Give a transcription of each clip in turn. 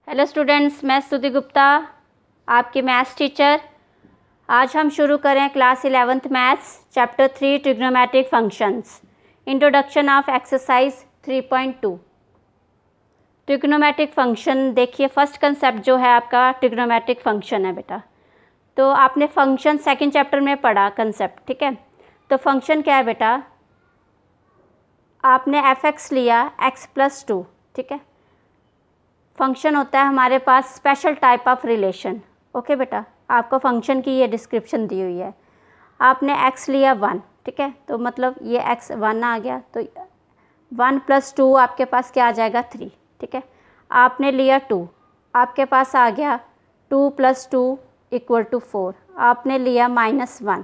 Hello students, मैं स्तुति गुप्ता, आपकी मैथ्स टीचर। आज हम शुरू करें class 11th maths chapter 3 trigonometric functions, introduction of exercise 3.2। Trigonometric function देखिए, फर्स्ट कंसेप्ट जो है आपका ट्रिग्नोमेट्रिक फंक्शन है बेटा। तो आपने फंक्शन सेकंड चैप्टर में पढ़ा कंसेप्ट, ठीक है। तो फंक्शन क्या है बेटा, आपने f(x) लिया x+2, ठीक है। फंक्शन होता है हमारे पास special type of relation. Okay बेटा, आपको फंक्शन की ये डिस्क्रिप्शन दी हुई है। आपने x लिया 1, ठीक है, तो मतलब ये x 1 आ गया, तो 1 + 2 आपके पास क्या आ जाएगा 3, ठीक है। आपने लिया 2, आपके पास आ गया 2 + 2 = 4। आपने लिया -1,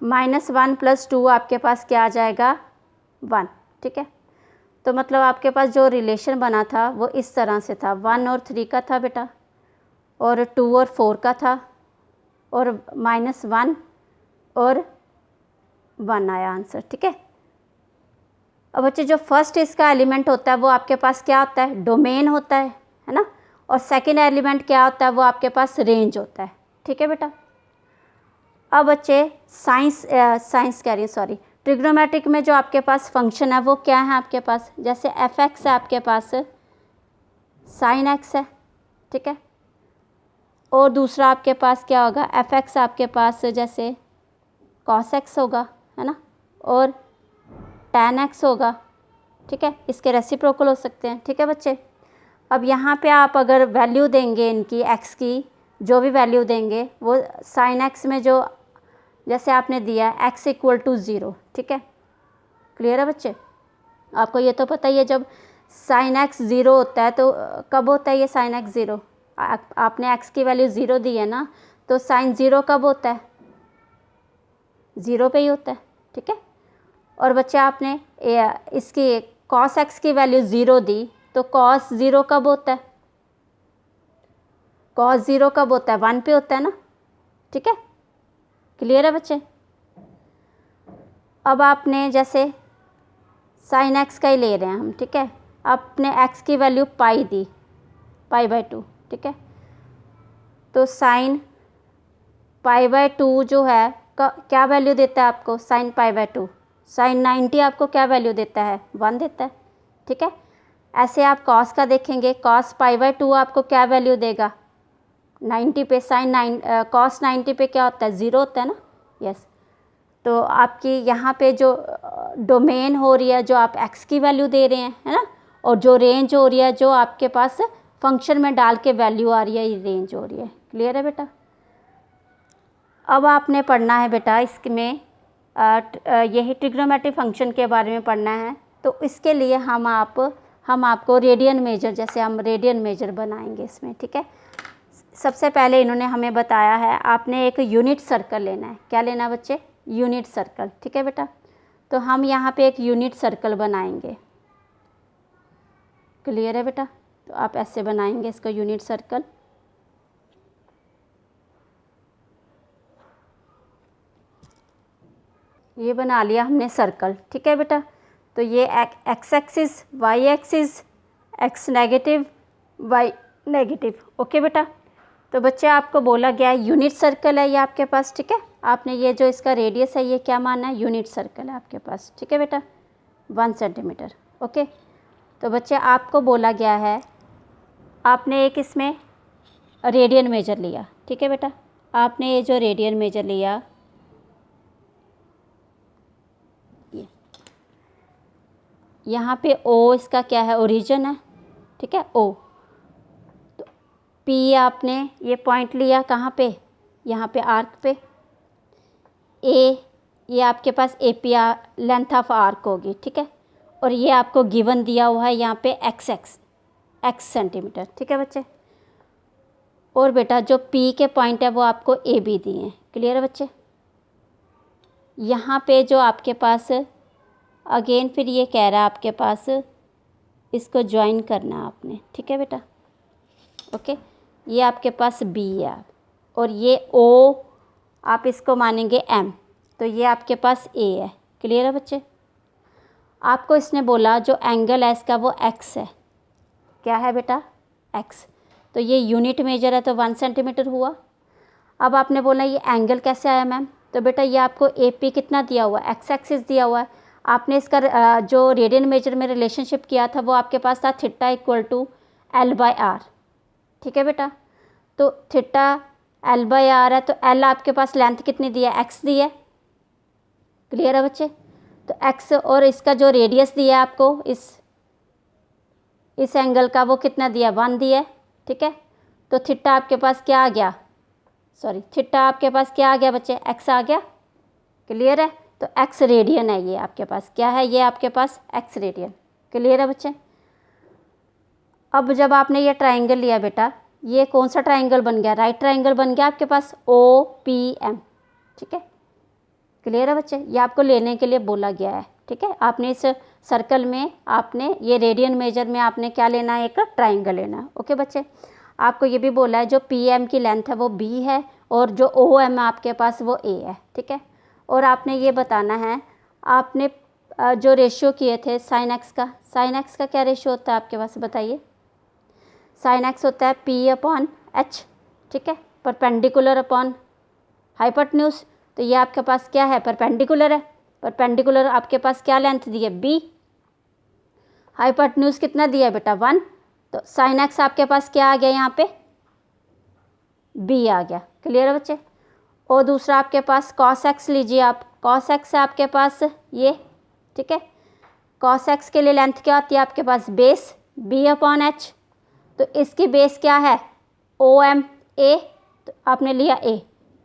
-1 + 2 आपके पास क्या आ जाएगा 1, ठीक है। तो मतलब आपके पास जो रिलेशन बना था वो इस तरह से था, 1 और 3 का था बेटा, और 2 और 4 का था, और -1 और 1 आया आंसर, ठीक है। अब बच्चे जो फर्स्ट इसका एलिमेंट होता है वो आपके पास क्या होता है, डोमेन होता है ना। और सेकंड एलिमेंट क्या होता है, वो आपके पास रेंज होता है, ठीक है बेटा। अब बच्चे साइंस कह रही हूँ, सॉरी, ट्रिग्नोमेट्रिक में जो आपके पास फंक्शन है वो क्या है आपके पास, जैसे f(x) है आपके पास sin x है, ठीक है। और दूसरा आपके पास क्या होगा, f(x) आपके पास जैसे cos x होगा, है ना, और tan x होगा, ठीक है। इसके रेसिप्रोकल हो सकते हैं, ठीक है बच्चे। अब यहाँ पे आप अगर वैल्यू देंगे इनकी x की, जो भी वैल्यू देंगे वो sin x में जो जैसे आपने दिया x = 0, ठीक है। क्लियर है बच्चे, आपको ये तो पता ही है जब sin x 0 होता है तो कब होता है ये sin x 0, आपने x की वैल्यू 0 दी है ना, तो sin 0 कब होता है, 0 पे ही होता है, ठीक है। और बच्चे आपने इसकी cos x की वैल्यू 0 दी, तो cos 0 कब होता है, cos 0 कब होता है, 1 पे होता है ना, ठीक है। क्लियर है बच्चे। अब आपने जैसे sin x का ही ले रहे हैं हम, ठीक है। आपने x की वैल्यू पाई दी, π/2, ठीक है। तो sin π/2 जो है क्या वैल्यू देता है आपको, sin π/2, sin 90 आपको क्या वैल्यू देता है, 1 देता है, ठीक है। ऐसे आप cos का देखेंगे, cos π/2 आपको क्या वैल्यू देगा 90 पे, cos 90 पे क्या होता है, 0 होता है ना, यस। तो आपकी यहाँ पे जो डोमेन हो रही है, जो आप x की वैल्यू दे रहे हैं, है ना, और जो रेंज हो रही है, जो आपके पास फंक्शन में डाल के वैल्यू आ रही है, ये रेंज हो रही है। क्लियर है बेटा। अब आपने पढ़ना है बेटा इसमें यही ट्रिग्नोमेट्रिक फंक्शन के बारे में पढ़ना है। तो इसके लिए हम आपको रेडियन मेजर, जैसे हम रेडियन मेजर बनाएंगे इसमें, ठीक है। सबसे पहले इन्होंने हमें बताया है आपने एक यूनिट सर्कल लेना है। क्या लेना है बच्चे, यूनिट सर्कल, ठीक है बेटा। तो हम यहाँ पे एक यूनिट सर्कल बनाएंगे। क्लियर है बेटा, तो आप ऐसे बनाएंगे इसको यूनिट सर्कल। ये बना लिया हमने सर्कल, ठीक है बेटा। तो ये x axis, y axis, x negative, y negative, okay बेटा। तो बच्चे आपको बोला गया है यूनिट सर्कल है ये आपके पास, ठीक है। आपने ये जो इसका रेडियस है ये क्या मानना है, यूनिट सर्कल है आपके पास, ठीक है बेटा, 1 सेंटीमीटर, ओके। तो बच्चे आपको बोला गया है आपने एक इसमें रेडियन मेजर लिया, ठीक है बेटा। आपने ये जो रेडियन मेजर लिया, यहाँ पे O इसका क्या है, ओरिजिन है, ठीक है, O। तो P आपने ये पॉइंट लिया कहाँ पे, यहाँ पे आर्क पे। A ये आपके पास AP लेंथ ऑफ आर्क होगी, ठीक है। और ये आपको गिवन दिया हुआ है यहाँ पे x सेंटीमीटर, ठीक है बच्चे। और बेटा जो P के पॉइंट है वो आपको AB दिए हैं। क्लियर है बच्चे। यहाँ पे जो आपके पास अगेन फिर ये कह रहा है आपके पास इसको ज्वाइन करना है आपने, ठीक है बेटा, ओके। ये आपके पास B है, और ये O आप इसको मानेंगे M, तो ये आपके पास A है। क्लियर है बच्चे। आपको इसने बोला जो एंगल है इसका वो x है, क्या है बेटा, एक्स। तो ये यूनिट मेजर है तो 1 सेंटीमीटर हुआ। अब आपने बोला ये एंगल कैसे आया मैम, तो बेटा ये आपको ए पी कितना दिया हुआ है, एक्स एक्सिस दिया हुआ है। आपने इसका जो रेडियन मेजर में रिलेशनशिप किया था वो आपके पास था theta equal to l by r. ठीक है बेटा, तो थीटा एल बाय आर है, तो एल आपके पास लेंथ कितनी दी है, एक्स दी है। क्लियर है बच्चे, तो एक्स और इसका जो रेडियस दिया है आपको इस एंगल का वो कितना दिया, 1 दिया है। ठीक है, तो थीटा आपके पास क्या आ गया, थीटा आपके पास क्या आ गया बच्चे, एक्स आ गया। क्लियर है, तो एक्स रेडियन है ये आपके पास, क्या है ये आपके पास एक्स रेडियन। क्लियर है बच्चे। अब जब आपने ये ट्राइंगल लिया बेटा, ये कौन सा ट्राइंगल बन गया, राइट ट्राइंगल बन गया आपके पास ओ पी एम। ठीक है, क्लियर है बच्चे, ये आपको लेने के लिए बोला गया है। ठीक है, आपने इस सर्कल में आपने ये रेडियन मेजर में आपने क्या लेना है, एक ट्राइंगल लेना है। ओके बच्चे, आपको ये भी बोला है जो पी एम की लेंथ है वो बी है और जो ओ एम है आपके पास वो ए है। ठीक है, और आपने ये बताना है, आपने जो रेशियो किए थे साइन एक्स का क्या रेशियो होता है आपके पास बताइए। साइन एक्स होता है पी अपॉन एच। ठीक है, परपेंडिकुलर अपॉन हाइपोटेन्यूज। तो ये आपके पास क्या है, परपेंडिकुलर है। परपेंडिकुलर आपके पास क्या लेंथ दी है, बी। हाइपोटेन्यूज कितना दिया है बेटा, 1। तो साइन एक्स आपके पास क्या आ गया यहाँ पे, बी आ गया। क्लियर है बच्चे। और दूसरा आपके पास कॉस एक्स लीजिए आप, कॉस एक्स है आपके पास ये। ठीक है, कॉस एक्स के लिए लेंथ क्या होती है आपके पास, बेस बी अपॉन एच। तो इसकी बेस क्या है, ओ एम ए, तो आपने लिया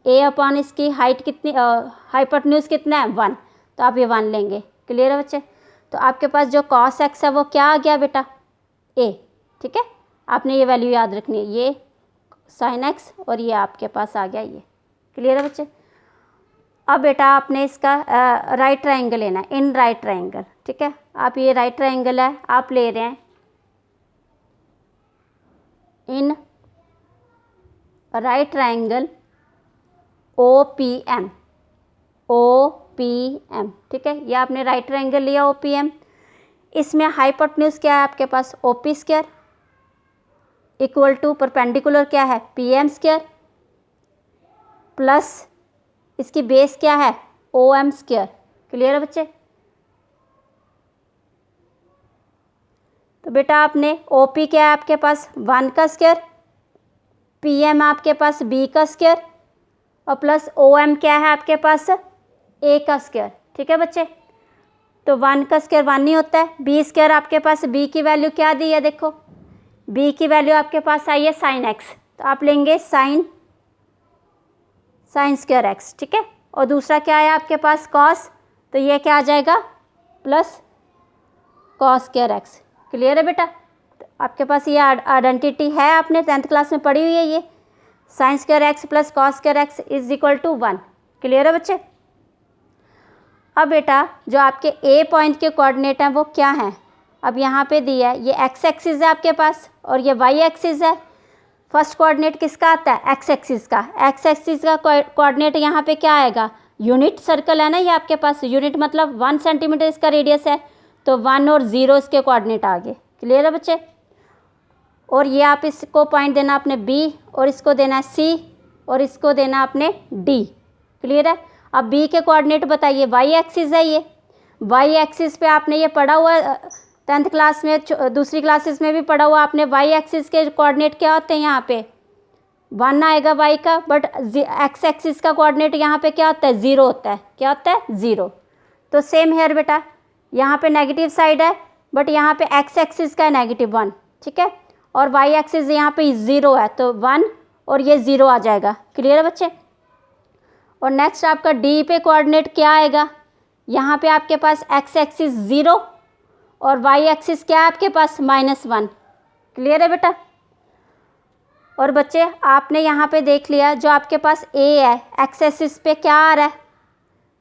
ए अपॉन इसकी हाइट कितनी, हाइपोटेन्यूज कितना है 1, तो आप ये 1 लेंगे। क्लियर है बच्चे, तो आपके पास जो कॉस एक्स है वो क्या आ गया बेटा, ए। ठीक है, आपने ये वैल्यू याद रखनी है, ये साइन एक्स और ये आपके पास आ गया ये। क्लियर है बच्चे। अब बेटा आपने इसका राइट ट्राइंगल लेना है, इन राइट ट्राइंगल। ठीक है, आप ये राइट ट्राइंगल है आप ले रहे हैं in right triangle O P M, O P M. ठीक है, ये आपने राइट ट्राइंगल लिया ओ पी एम। इसमें हाइपोटेन्यूज क्या है आपके पास, O P square equal to perpendicular क्या है, पी एम स्क्वायर, प्लस इसकी बेस क्या है, ओ एम स्क्वायर। क्लियर है बच्चे। तो बेटा आपने ओ पी क्या है आपके पास 1 का स्क्वायर, पी एम आपके पास बी का स्क्वायर और प्लस ओ एम क्या है आपके पास ए का स्क्वायर। ठीक है बच्चे, तो 1 का स्क्वायर 1 नहीं होता है, बी स्क्वायर आपके पास, बी की वैल्यू क्या दी है देखो, बी की वैल्यू आपके पास आई है साइन एक्स, तो आप लेंगे साइन स्क्वायर एक्स। ठीक है, और दूसरा क्या है आपके पास कॉस, तो ये क्या आ जाएगा plus cos square x. Clear है बेटा, तो आपके पास ये आइडेंटिटी है, आपने 10th क्लास में पढ़ी हुई है, ये sine square x plus cos square x is equal to 1। Clear है बच्चे। अब बेटा जो आपके ए पॉइंट के कोऑर्डिनेट हैं वो क्या हैं, अब यहाँ पे दिया है, ये एक्स एक्सिस है आपके पास और ये वाई एक्सिस है। फर्स्ट कोऑर्डिनेट किसका आता है, एक्स एक्सिस का। एक्स एक्सिस का कोऑर्डिनेट यहाँ पे क्या आएगा, यूनिट सर्कल है ना ये आपके पास, यूनिट मतलब 1 सेंटीमीटर इसका रेडियस है, तो 1 और 0 इसके कोऑर्डिनेट आ गए। क्लियर है बच्चे। और ये आप इसको पॉइंट देना आपने बी और इसको देना है सी और इसको देना आपने डी। क्लियर है। अब बी के कोऑर्डिनेट बताइए, वाई एक्सिस है ये, वाई एक्सिस पे आपने ये पढ़ा हुआ 10th क्लास में, दूसरी क्लासेस में भी पढ़ा हुआ आपने, वाई एक्सिस के कोऑर्डिनेट क्या होते हैं, यहाँ पे 1 आएगा वाई का, बट एक्स एक्सिस का कोऑर्डिनेट यहाँ पे क्या होता है, 0 होता है। क्या होता है, 0। तो सेम हेयर बेटा, यहाँ पे नेगेटिव साइड है बट यहाँ पे एक्स एक्सिस का है -1। ठीक है, और वाई एक्सिस यहाँ पे 0 है, तो 1 और ये 0 आ जाएगा। क्लियर है बच्चे। और नेक्स्ट आपका डी पे कोऑर्डिनेट क्या आएगा, यहाँ पे आपके पास एक्स एक्सिस 0 और वाई एक्सिस क्या है आपके पास -1। क्लियर है बेटा। और बच्चे आपने यहाँ पे देख लिया जो आपके पास ए है, एक्स एक्सिस पे क्या आ रहा है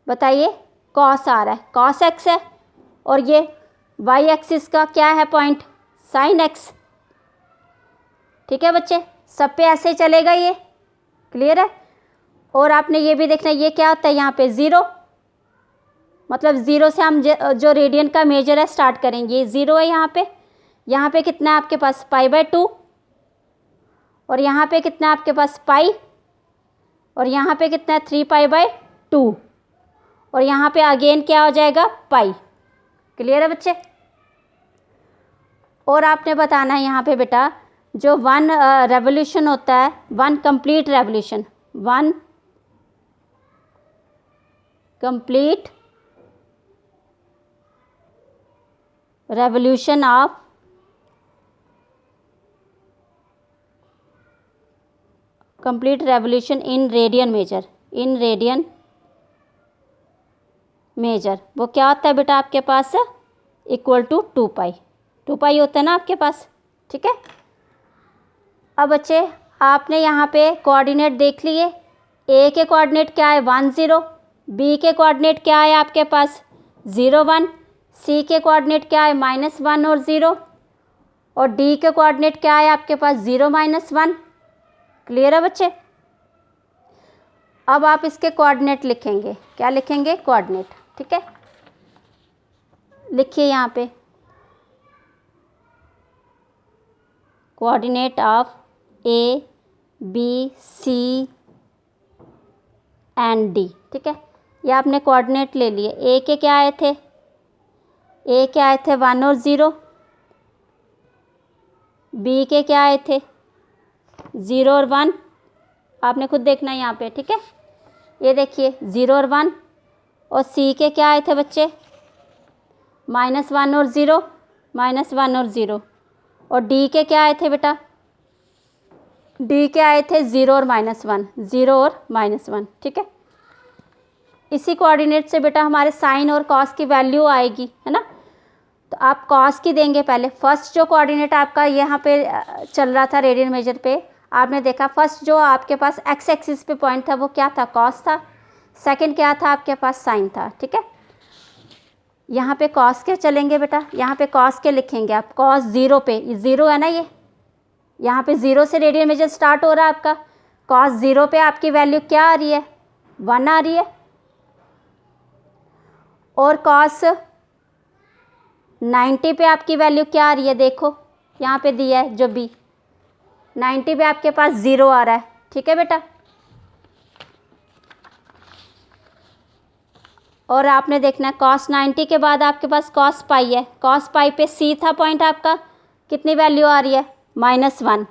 बताइए, कॉस आ रहा है, कॉस एक्स है, और ये वाई एक्सिस का क्या है पॉइंट, साइन एक्स। ठीक है बच्चे, सब पे ऐसे ही चलेगा ये। क्लियर है। और आपने ये भी देखना है ये क्या होता है यहाँ पे 0, मतलब 0 से हम जो रेडियन का मेजर है स्टार्ट करेंगे, ये 0 है यहाँ पे कितना है आपके पास π/2, और यहाँ पे कितना है आपके पास पाई, और यहाँ पे कितना है 3π/2, और यहाँ पे अगेन क्या हो जाएगा पाई। क्लियर है बच्चे। और आपने बताना है यहाँ पे बेटा जो 1 रेवोल्यूशन होता है, 1 complete revolution, 1 complete revolution of complete revolution in radian major, in radian major, वो क्या होता है बेटा आपके पास इक्वल टू 2π, 2π होता है ना आपके पास। ठीक है। अब बच्चे आपने यहाँ पे कोऑर्डिनेट देख लिए, ए के कोऑर्डिनेट क्या है 1 0, बी के कोऑर्डिनेट क्या है आपके पास 0 1, सी के कोऑर्डिनेट क्या है -1 और 0, और डी के कोऑर्डिनेट क्या है आपके पास 0 -1। क्लियर है बच्चे। अब आप इसके कोऑर्डिनेट लिखेंगे, क्या लिखेंगे कोऑर्डिनेट। ठीक है, लिखिए यहाँ पे coordinate of A B C and D. ठीक है, ये आपने कोऑर्डिनेट ले लिए। ए के क्या आए थे, ए के आए थे 1 और 0, बी के क्या आए थे 0 और 1, आपने खुद देखना है यहाँ पे। ठीक है, ये देखिए 0 और 1, और सी के क्या आए थे बच्चे -1 और 0, -1 और 0, और डी के क्या आए थे बेटा, डी के आए थे 0 और -1, 0 और -1। ठीक है, इसी कोऑर्डिनेट से बेटा हमारे साइन और कॉस की वैल्यू आएगी, है ना। तो आप कॉस की देंगे पहले। फर्स्ट जो कोऑर्डिनेट आपका यहाँ पे चल रहा था रेडियन मेजर पे, आपने देखा फर्स्ट जो आपके पास एक्स एक्सिस पे पॉइंट था वो क्या था कॉस था, सेकंड क्या था आपके पास साइन था। ठीक है, यहाँ पे कॉस के चलेंगे बेटा, यहाँ पे कॉस के लिखेंगे आप, कॉस 0 पे, 0 है ना, ये यहाँ पे 0 से रेडियन मेजर स्टार्ट हो रहा है आपका। कॉस 0 पे आपकी वैल्यू क्या आ रही है 1 आ रही है, और कॉस 90 पे आपकी वैल्यू क्या आ रही है, देखो यहाँ पे दिया है जो बी, 90 पे आपके पास 0 आ रहा है। ठीक है बेटा, और आपने देखना है कॉस 90 के बाद आपके पास कॉस पाई है, कॉस पाई पे सी था पॉइंट आपका, कितनी वैल्यू आ रही है -1।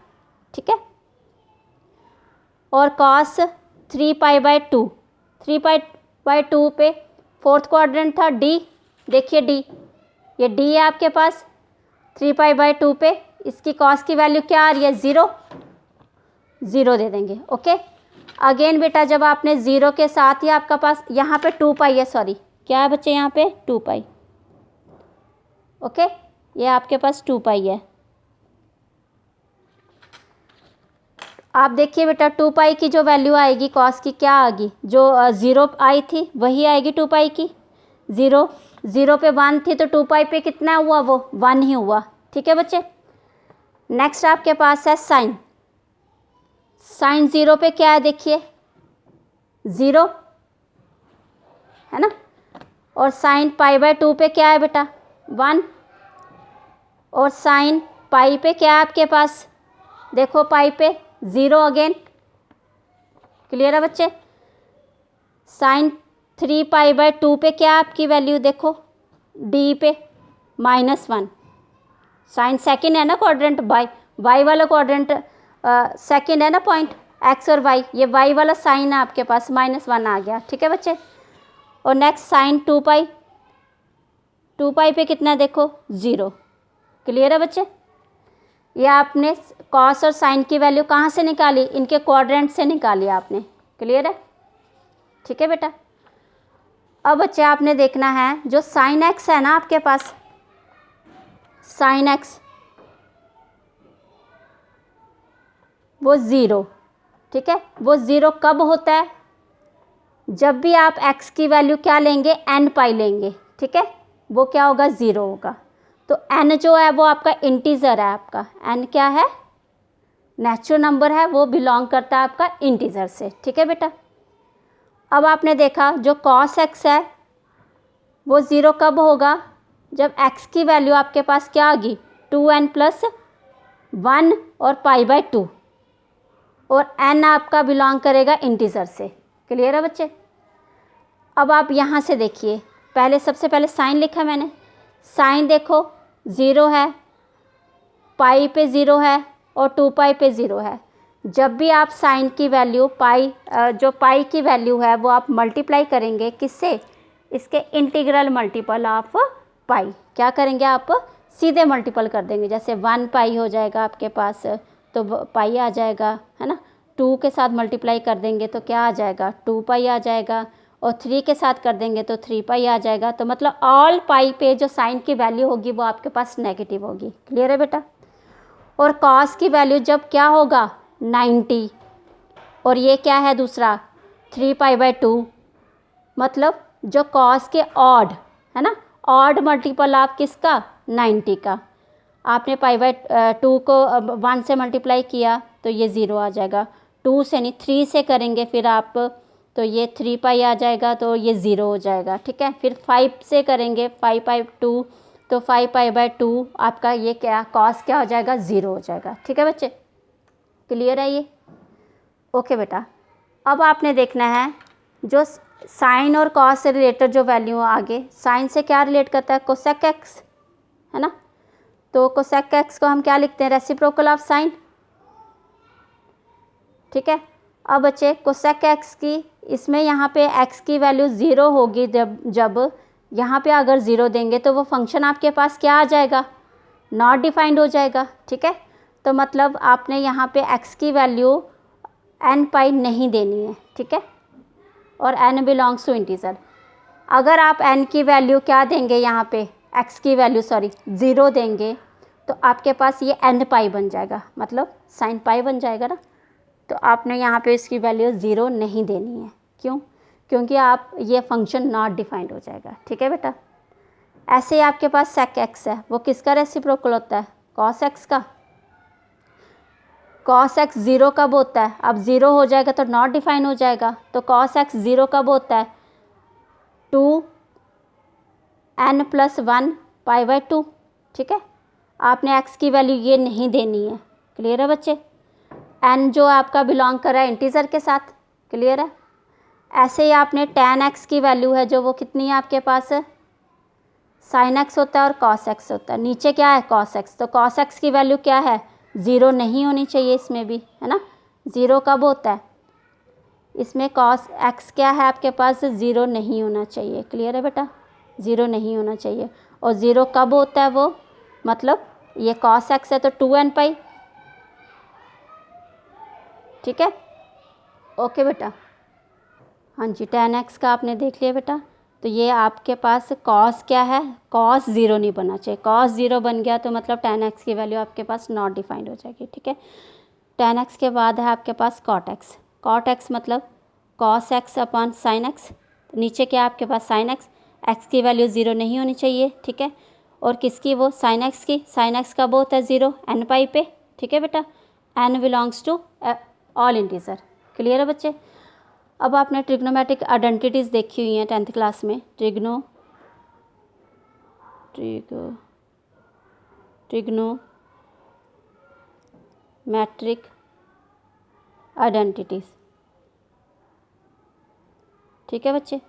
ठीक है, और कॉस 3π/2, 3π/2 पे फोर्थ क्वाड्रेंट था डी, देखिए डी, ये डी है आपके पास 3π/2 पे, इसकी कॉस की वैल्यू क्या आ रही है 0, 0 दे देंगे। ओके, अगेन बेटा जब आपने 0 के साथ ही आपका पास यहाँ पे 2π है, सॉरी क्या है बच्चे यहाँ पे 2π। ओके, ये आपके पास 2π है। आप देखिए बेटा 2π की जो वैल्यू आएगी कॉस की क्या आएगी, जो 0 आई थी वही आएगी 2π की। 0 पे 1 थी तो 2π पे कितना हुआ, वो 1 ही हुआ। ठीक है बच्चे, नेक्स्ट आपके पास है साइन। साइन 0 पे क्या है देखिए 0 है ना, और साइन π/2 पे क्या है बेटा 1, और साइन पाई पे क्या है आपके पास, देखो पाई पे 0 अगेन। क्लियर है बच्चे। साइन 3π/2 पे क्या है आपकी वैल्यू, देखो डी पे -1, साइन सेकंड है ना क्वाड्रेंट, वाई वाला क्वाड्रेंट सेकंड है ना पॉइंट, एक्स और वाई, ये वाई वाला साइन है आपके पास -1 आ गया। ठीक है बच्चे, और नेक्स्ट साइन 2π, 2π पे कितना देखो 0। क्लियर है बच्चे, ये आपने कॉस और साइन की वैल्यू कहाँ से निकाली, इनके क्वाड्रेंट से निकाली आपने। क्लियर है, ठीक है बेटा। अब बच्चे आपने देखना है जो साइन एक्स है ना आपके पास, साइन एक्स वो 0। ठीक है, वो 0 कब होता है, जब भी आप x की वैल्यू क्या लेंगे n π लेंगे। ठीक है, वो क्या होगा 0 होगा। तो n जो है वो आपका इंटीजर है, आपका n क्या है नेचुरल नंबर है, वो बिलोंग करता है आपका इंटीजर से। ठीक है बेटा, अब आपने देखा जो cos x है वो 0 कब होगा, जब x की वैल्यू आपके पास क्या आ गई 2n + 1 और π/2। और n आपका बिलोंग करेगा इंटीजर से। क्लियर है बच्चे? अब आप यहाँ से देखिए, पहले सबसे पहले साइन लिखा मैंने, साइन देखो 0 है, पाई पे 0 है और 2 पाई पे 0 है। जब भी आप साइन की वैल्यू पाई, जो पाई की वैल्यू है वो आप मल्टीप्लाई करेंगे किससे? इसके इंटीग्रल मल्टीपल ऑफ पाई। क्या करेंगे आप? सीधे मल्टीपल कर देंगे। जैसे 1 पाई हो जाएगा आपके पास तो पाई आ जाएगा, है ना। 2 के साथ मल्टीप्लाई कर देंगे तो क्या आ जाएगा? 2 पाई आ जाएगा। और 3 के साथ कर देंगे तो 3 पाई आ जाएगा। तो मतलब ऑल पाई पे जो साइन की वैल्यू होगी वो आपके पास नेगेटिव होगी। क्लियर है बेटा? और कॉस की वैल्यू जब क्या होगा? 90। और ये क्या है दूसरा? 3 पाई बाई 2। मतलब जो कॉस के ऑड है ना, ऑड मल्टीपल आप किसका? 90 का। आपने पाई बाई 2 को 1 से मल्टीप्लाई किया तो ये 0 आ जाएगा। 2 से नहीं 3 से करेंगे फिर आप तो ये 3 पाई आ जाएगा तो ये 0 हो जाएगा। ठीक है। फिर 5 से करेंगे 5 पाई 2 तो 5 पाई बाई 2 आपका ये क्या कॉस क्या हो जाएगा? 0 हो जाएगा। ठीक है बच्चे? क्लियर है ये? ओके बेटा। अब आपने देखना है जो साइन और कॉस से रिलेटेड जो वैल्यू आगे, साइन से क्या रिलेट करता है? कोसेक एक्स, है ना। तो कोसेक एक्स को हम क्या लिखते हैं? Reciprocal of sine. ठीक है। अब बच्चे कोसेक एक्स की, इसमें यहाँ पे एक्स की वैल्यू 0 होगी। जब यहाँ पे अगर 0 देंगे तो वो फंक्शन आपके पास क्या आ जाएगा? नॉट डिफाइंड हो जाएगा। ठीक है। तो मतलब आपने यहाँ पे एक्स की वैल्यू n पाई नहीं देनी है। ठीक है। और n बिलोंग्स टू इंटीजर। अगर आप n की वैल्यू क्या देंगे यहाँ पे? x की वैल्यू 0 देंगे तो आपके पास ये n पाई बन जाएगा, मतलब साइन पाई बन जाएगा ना। तो आपने यहाँ पे इसकी वैल्यू 0 नहीं देनी है। क्यों? क्योंकि आप ये फंक्शन नॉट डिफाइंड हो जाएगा। ठीक है बेटा। ऐसे ही आपके पास सेक एक्स है, वो किसका रेसिप्रोकल होता है? कॉस एक्स का। कॉस एक्स 0 कब होता है? अब 0 हो जाएगा तो नॉट डिफाइन हो जाएगा। तो कॉस एक्स 0 कब होता है? 2n + 1 pi by 2। ठीक है। आपने x की वैल्यू ये नहीं देनी है। क्लियर है बच्चे? n जो आपका बिलोंग कर रहा है इंटीजर के साथ। क्लियर है? ऐसे ही आपने tan x की वैल्यू है जो वो कितनी है आपके पास? साइन x होता है और cos x होता है। नीचे क्या है? cos x। तो cos x की वैल्यू क्या है? 0 नहीं होनी चाहिए इसमें भी, है ना। 0 कब होता है? इसमें cos x क्या है आपके पास? 0 नहीं होना चाहिए। क्लियर है बेटा? 0 नहीं होना चाहिए। और 0 कब होता है वो? मतलब ये cos x है तो 2n पाई। ठीक है। ओके बेटा। हाँ जी, tan x का आपने देख लिया बेटा। तो ये आपके पास cos क्या है? cos 0 नहीं बनना चाहिए। cos 0 बन गया तो मतलब tan x की वैल्यू आपके पास नॉट डिफाइंड हो जाएगी। ठीक है। tan x के बाद है आपके पास cot x। cot x मतलब cos x upon sin x। तो नीचे क्या है आपके पास? sin x। x की वैल्यू 0 नहीं होनी चाहिए। ठीक है। और किसकी? वो sin x की। sin x कब होता है 0? n पाई पे। ठीक है बेटा। n belongs to all integer. Clear है बच्चे? अब आपने ट्रिग्नोमेट्रिक आइडेंटिटीज़ देखी हुई हैं 10th क्लास में। Trigonometric identities. ठीक है बच्चे।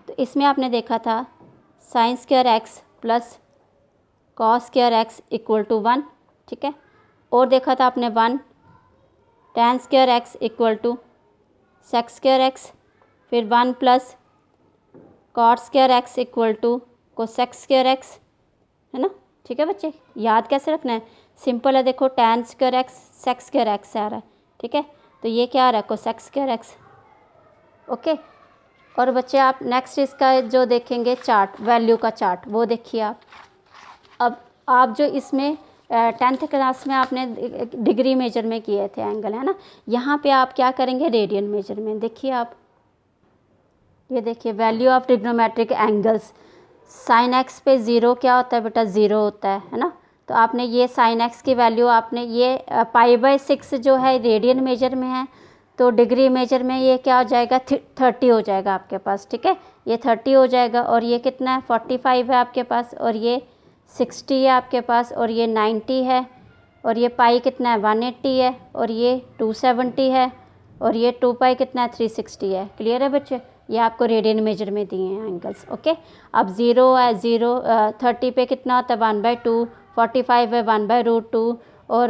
तो इसमें आपने देखा था sine square x plus cos square x equal to 1। ठीक है। और देखा था आपने 1 tan square x equal to sec square x. फिर 1 plus cot square x equal to cosec square x, है ना। ठीक है बच्चे। याद कैसे रखना है? सिंपल है। देखो tan square x sec square x आ रहा है। ठीक है। तो ये क्या आ रहा है? Cosec square x. ओके। और बच्चे आप नेक्स्ट इसका जो देखेंगे चार्ट, वैल्यू का चार्ट, वो देखिए आप। अब आप जो इसमें 10th क्लास में आपने डिग्री मेजर में किए थे एंगल, है ना। यहाँ पे आप क्या करेंगे? रेडियन मेजर में। देखिए आप, ये देखिए value of trigonometric angles. Sine x पे 0 क्या होता है बेटा? 0 होता है ना। तो आपने ये साइन एक्स की वैल्यू आपने ये पाई बाई 6 जो है रेडियन मेजर में है, तो डिग्री मेजर में ये क्या हो जाएगा? 30 हो जाएगा आपके पास। ठीक है। ये 30 हो जाएगा। और ये कितना है? 45 है आपके पास। और ये 60 है आपके पास। और ये 90 है। और ये पाई कितना है 180 है, और ये 270 है, और ये 2 पाई कितना है 360 है। क्लियर है बच्चे? ये आपको रेडियन मेजर में दिए हैं एंगल्स। ओके, अब 0 है, 30 पे कितना होता है 1/2, 45 है 1/√2, और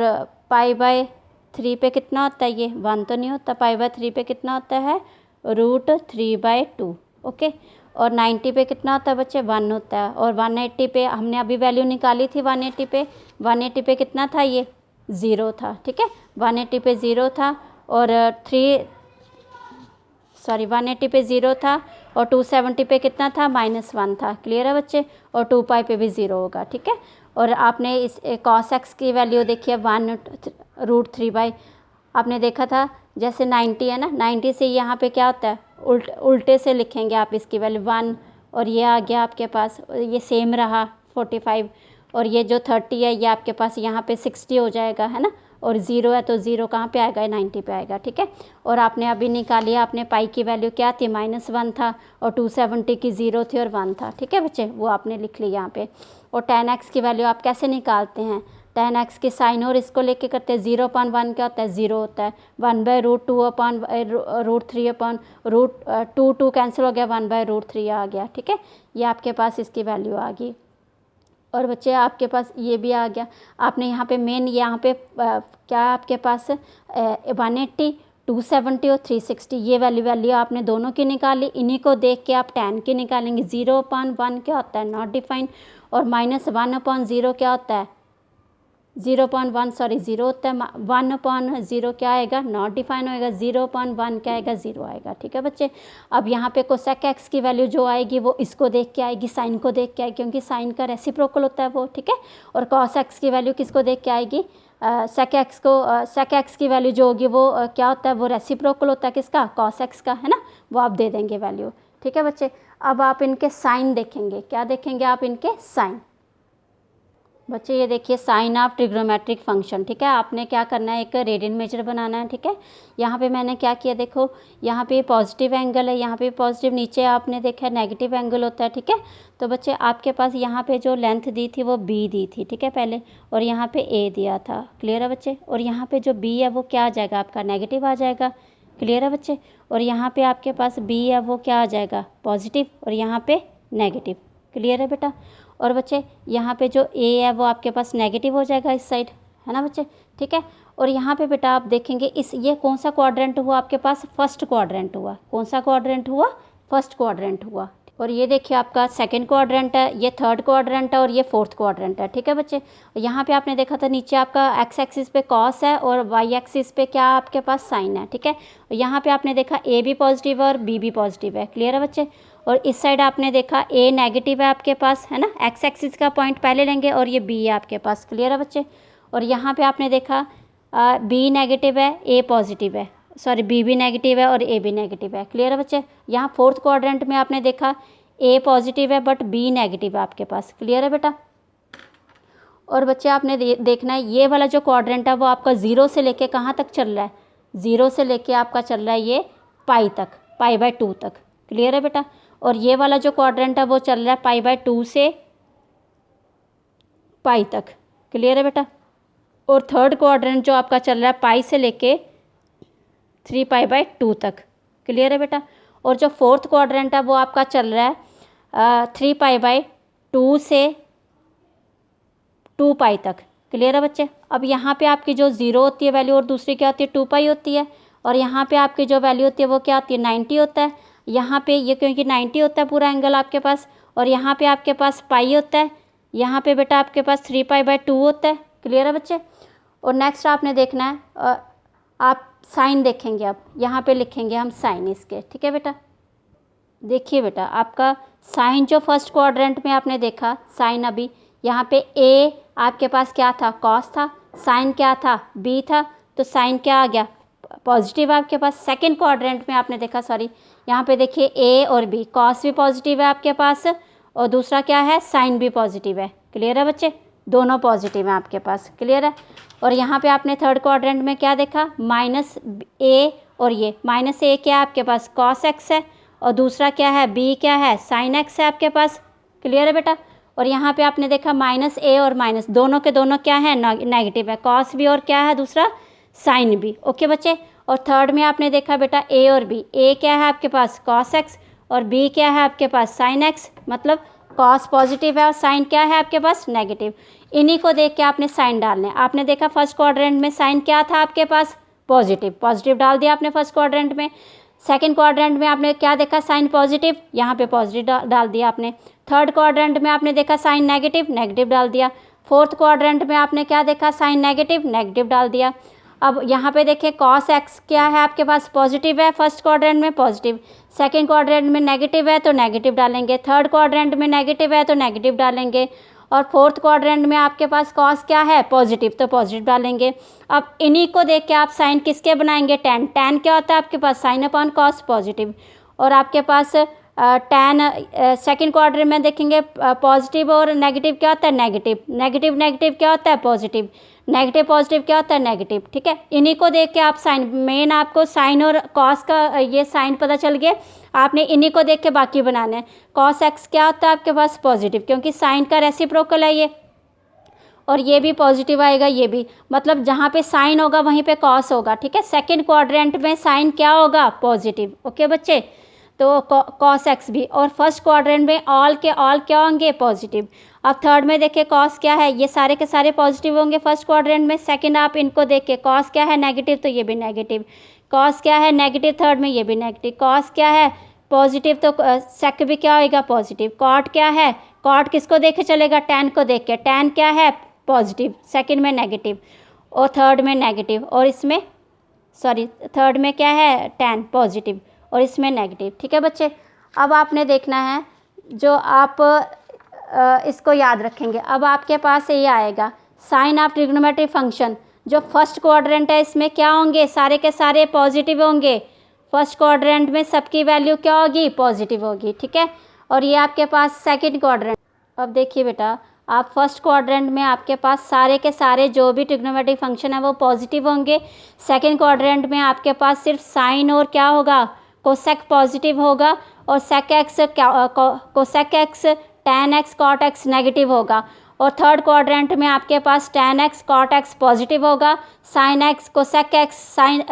पाई/3 पे कितना होता है, ये 1 तो नहीं होता, पाई/3 पे कितना होता है √3/2। ओके, और 90 पे कितना होता है बच्चे 1 होता है, और 180 पे हमने अभी वैल्यू निकाली थी 180 पे कितना था, ये 0 था। ठीक है, 180 पे 0 था, और 180 पे 0 था, और 270 पे कितना था -1 था। क्लियर है बच्चे? और 2 पाई पे भी 0 होगा। ठीक है, और आपने इस cos x की वैल्यू देखी है 1√3/, आपने देखा था जैसे 90 है ना, 90 से यहाँ पे क्या होता है उल्टे से लिखेंगे आप इसकी वैल्यू 1, और ये आ गया आपके पास, ये सेम रहा 45, और ये जो 30 है ये आपके पास यहाँ पे 60 हो जाएगा, है ना, और 0 है तो 0 कहाँ पे आएगा 90 पे आएगा। ठीक है, और आपने अभी निकाली, आपने पाई की वैल्यू क्या थी -1 था, और 270 की 0 थी और 1 था। ठीक है बच्चे, वो आपने लिख ली यहाँ पे। और tan x की वैल्यू आप कैसे निकालते हैं, tan x की साइन और इसको लेके करते हैं, 0/1 क्या होता है 0 होता है, 1/√2 2 कैंसिल हो गया, 1/√3 आ गया। ठीक है, ये आपके पास इसकी वैल्यू आ गई। और बच्चे आपके पास ये भी आ गया, आपने यहाँ पे मेन यहाँ पे क्या आपके पास 180, 270 और 360 ये वैल्यू आपने दोनों की निकाली। इन्हीं को देख के आप tan की निकालेंगे। 0/1 क्या होता है नॉट डिफाइंड, और -1/0 क्या होता है 0/1 0 होता है, 1/0 क्या आएगा नॉट डिफाइन होएगा, 0/1 क्या आएगा 0 आएगा। ठीक है बच्चे, अब यहाँ पे कोसेक एक्स की वैल्यू जो आएगी वो इसको देख के आएगी, साइन को देख के आएगी, क्योंकि साइन का रेसिप्रोकल होता है वो। ठीक है, और कॉस एक्स की वैल्यू किसको देख के आएगी, सेक एक्स की वैल्यू जो होगी वो क्या होता है, वो रेसिप्रोकल होता है किसका, कॉस एक्स का, है ना, वो आप दे देंगे वैल्यू। ठीक है बच्चे, अब आप इनके साइन देखेंगे, क्या देखेंगे आप इनके साइन। बच्चे ये देखिए साइन ऑफ ट्रिग्नोमेट्रिक फंक्शन। ठीक है, आपने क्या करना है, एक रेडियन मेजर बनाना है। ठीक है, यहाँ पे मैंने क्या किया, देखो यहाँ पे पॉजिटिव एंगल है, यहाँ पे पॉजिटिव, नीचे आपने देखा नेगेटिव एंगल होता है। ठीक है, तो बच्चे आपके पास यहाँ पे जो लेंथ दी थी वो b दी थी। ठीक है पहले, और यहाँ पे a दिया था। क्लियर है बच्चे, और यहाँ पे जो b है वो क्या आ जाएगा आपका नेगेटिव आ जाएगा। क्लियर है बच्चे, और यहाँ पे आपके पास b है वो क्या आ जाएगा पॉजिटिव, और यहाँ पे नेगेटिव। क्लियर है बेटा, और बच्चे यहाँ पे जो a है वो आपके पास नेगेटिव हो जाएगा इस साइड, है ना बच्चे। ठीक है, और यहाँ पे बेटा आप देखेंगे इस ये कौन सा क्वाड्रेंट हुआ आपके पास, फर्स्ट क्वाड्रेंट हुआ। कौन सा क्वाड्रेंट हुआ, फर्स्ट क्वाड्रेंट हुआ। और ये देखिए आपका सेकंड क्वाड्रेंट है, ये थर्ड क्वाड्रेंट है, और ये फोर्थ क्वाड्रेंट है। ठीक है बच्चे, यहाँ पे आपने देखा था नीचे आपका एक्स एक्सिस पे कॉस है और वाई एक्सिस पे क्या आपके पास साइन है। ठीक है, यहाँ पे आपने देखा a भी पॉजिटिव है और b भी पॉजिटिव है। क्लियर है बच्चे, और इस साइड आपने देखा a नेगेटिव है आपके पास, है ना, एक्स एक्सिस का पॉइंट पहले लेंगे, और ये b है आपके पास। क्लियर है बच्चे, और यहाँ पे आपने देखा b नेगेटिव है a पॉजिटिव है, सॉरी b भी नेगेटिव है और a भी नेगेटिव है। क्लियर है बच्चे, यहाँ फोर्थ क्वाड्रेंट में आपने देखा a पॉजिटिव है बट b नेगेटिव है आपके पास। क्लियर है बेटा, और बच्चे आपने देखना है ये वाला जो क्वाड्रेंट है वो आपका 0 से लेके कहाँ तक चल रहा है, 0 से लेके आपका चल रहा है ये पाई तक, π/2 तक। क्लियर है बेटा, और ये वाला जो क्वाड्रेंट है वो चल रहा है π/2 से पाई तक। क्लियर है बेटा, और थर्ड क्वाड्रेंट जो आपका चल रहा है पाई से लेके 3π/2 तक। क्लियर है बेटा, और जो फोर्थ क्वाड्रेंट है वो आपका चल रहा है 3π/2 से 2 पाई तक। क्लियर है बच्चे, अब यहाँ पे आपकी जो 0 होती है वैल्यू और दूसरी क्या होती है 2 पाई होती है, और यहाँ पे आपकी जो वैल्यू होती है वो क्या होती है 90 होता है। यहाँ पे ये क्योंकि 90 होता है पूरा एंगल आपके पास, और यहाँ पे आपके पास पाई होता है, यहाँ पे बेटा आपके पास 3π/2 होता है। क्लियर है बच्चे, और नेक्स्ट आपने देखना है आप साइन देखेंगे, अब यहाँ पे लिखेंगे हम साइन इसके। ठीक है बेटा, देखिए बेटा आपका साइन जो फर्स्ट क्वाड्रेंट में आपने देखा साइन, अभी यहाँ पे a आपके पास क्या था कॉस था, साइन क्या था b था, तो साइन क्या आ गया पॉजिटिव आपके पास। सेकंड क्वाड्रेंट में आपने देखा, सॉरी यहाँ पे देखिए a और b, कॉस भी पॉजिटिव है आपके पास और दूसरा क्या है साइन भी पॉजिटिव है। क्लियर है बच्चे, दोनों पॉजिटिव हैं आपके पास। क्लियर है, और यहाँ पे आपने थर्ड क्वाड्रेंट में क्या देखा -a, और ये -a क्या है आपके पास कॉस एक्स है, और दूसरा क्या है b क्या है साइन एक्स है आपके पास। क्लियर है बेटा, और यहाँ पे आपने देखा माइनस ए और माइनस दोनों के दोनों क्या है, नेगेटिव है, कॉस भी और क्या है दूसरा साइन भी। ओके बच्चे। और थर्ड में आपने देखा बेटा ए और बी, ए क्या है आपके पास कॉस एक्स और बी क्या है आपके पास साइन एक्स, मतलब कॉस पॉजिटिव है और साइन क्या है आपके पास नेगेटिव। इन्हीं को देख के आपने साइन डालने। आपने देखा फर्स्ट क्वाड्रेंट में साइन क्या था आपके पास पॉजिटिव, पॉजिटिव डाल दिया आपने फर्स्ट क्वाड्रेंट में। सेकंड क्वाड्रेंट में आपने क्या देखा साइन पॉजिटिव, यहाँ पे पॉजिटिव डाल दिया आपने। थर्ड क्वाड्रेंट में आपने देखा साइन नेगेटिव, नेगेटिव डाल दिया। फोर्थ क्वाड्रेंट में आपने क्या देखा साइन नेगेटिव, नेगेटिव डाल दिया। अब यहाँ पे देखिए कॉस एक्स क्या है आपके पास पॉजिटिव है, फर्स्ट क्वाड्रेंट में पॉजिटिव, सेकंड क्वाड्रेंट में नेगेटिव है तो नेगेटिव डालेंगे, थर्ड क्वाड्रेंट में नेगेटिव है तो नेगेटिव डालेंगे, और फोर्थ क्वाड्रेंट में आपके पास कॉस क्या है पॉजिटिव तो पॉजिटिव डालेंगे। अब इन्हीं को देख के आप साइन किसके बनाएंगे, टैन। टैन क्या होता है आपके पास साइन अपॉन कॉस पॉजिटिव, और आपके पास टैन सेकंड क्वाड्रेंट में देखेंगे पॉजिटिव और नेगेटिव क्या होता है नेगेटिव, नेगेटिव नेगेटिव क्या होता है पॉजिटिव, नेगेटिव पॉजिटिव क्या होता है नेगेटिव। ठीक है, इन्हीं को देख के आप साइन, मेन आपको साइन और कॉस का ये साइन पता चल गया, आपने इन्हीं को देख के बाकी बनाना है। कॉस एक्स क्या होता है आपके पास पॉजिटिव, क्योंकि साइन का रेसिप्रोकल है ये, और ये भी पॉजिटिव आएगा, ये भी, मतलब जहाँ पे साइन होगा वहीं पे कॉस होगा। ठीक है, सेकंड क्वाड्रेंट में साइन क्या होगा पॉजिटिव। ओके बच्चे, तो कॉस एक्स भी, और फर्स्ट क्वाड्रेंट में ऑल के ऑल क्या होंगे पॉजिटिव। अब थर्ड में देखिए कॉस क्या है, ये सारे के सारे पॉजिटिव होंगे फर्स्ट क्वाड्रेंट में। सेकंड आप इनको देखिए कॉस क्या है नेगेटिव तो ये भी नेगेटिव, कॉस क्या है नेगेटिव थर्ड में ये भी नेगेटिव, कॉस क्या है पॉजिटिव तो सेक भी क्या होएगा पॉजिटिव, कॉट क्या है, कॉट किसको देख के चलेगा टैन को देख के, टैन क्या है पॉजिटिव सेकंड में नेगेटिव और थर्ड में नेगेटिव, और इसमें सॉरी थर्ड में क्या है टैन पॉजिटिव और इसमें नेगेटिव। ठीक है बच्चे, अब आपने देखना है जो आप इसको याद रखेंगे। अब आपके पास ये आएगा साइन ऑफ ट्रिग्नोमेट्रिक फंक्शन, जो फर्स्ट क्वाड्रेंट है इसमें क्या होंगे सारे के सारे पॉजिटिव होंगे, फर्स्ट क्वाड्रेंट में सबकी वैल्यू क्या होगी पॉजिटिव होगी। ठीक है, और ये आपके पास सेकंड क्वाड्रेंट। अब देखिए बेटा, आप फर्स्ट क्वाड्रेंट में आपके पास सारे के सारे जो भी ट्रिग्नोमेट्रिक फंक्शन है वो पॉजिटिव होंगे। सेकंड क्वाड्रेंट में आपके पास सिर्फ साइन और क्या होगा कोसेक पॉजिटिव होगा, और sec x cosec x tan x cot x negative होगा, और थर्ड क्वाड्रेंट में आपके पास tan x cot x positive होगा, sine x cosec x sine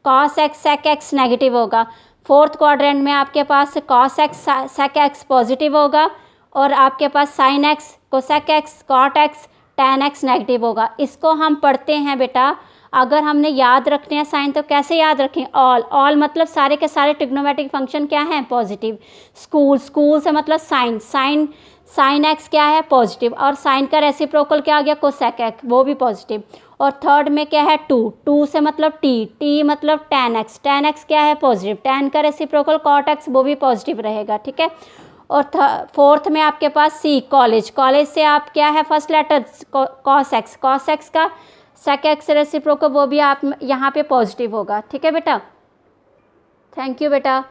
cos x sec x negative होगा। फोर्थ क्वाड्रेंट में आपके पास cos x sec x positive होगा, और आपके पास sine x cosec x cot x tan x negative होगा। इसको हम पढ़ते हैं बेटा, अगर हमने याद रखने हैं साइन तो कैसे याद रखें, ऑल, ऑल मतलब सारे के सारे ट्रिग्नोमेट्रिक फंक्शन क्या हैं पॉजिटिव। स्कूल, स्कूल से मतलब साइन, साइन साइन एक्स क्या है पॉजिटिव, और साइन का रेसिप्रोकल क्या आ गया कोसेक एक्स वो भी पॉजिटिव, और थर्ड में क्या है टू, टू से मतलब टी, टी मतलब टैन एक्स, टैन एक्स क्या है पॉजिटिव, टैन का रेसिप्रोकल कॉट एक्स वो भी पॉजिटिव रहेगा। ठीक है, और फोर्थ में आपके पास सी कॉलेज, कॉलेज से आप क्या है first letter cos x, cos x का सेक एक्स रेसिप्रोकल वो भी आप यहाँ पे पॉजिटिव होगा। ठीक है बेटा, थैंक यू बेटा।